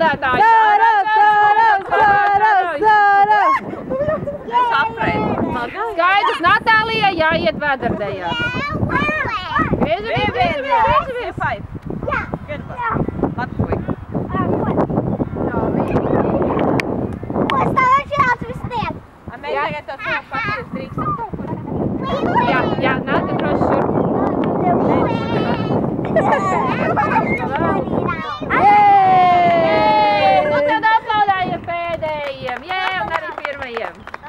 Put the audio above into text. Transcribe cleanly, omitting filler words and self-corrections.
peldētāji! Es apreidu. Skaidrs, Natālijai jāiet vēdardējā. Griežamies! Jā, nāc, droši šur. Nu tad aplaudējam pēdējiem, un arī pirmajiem.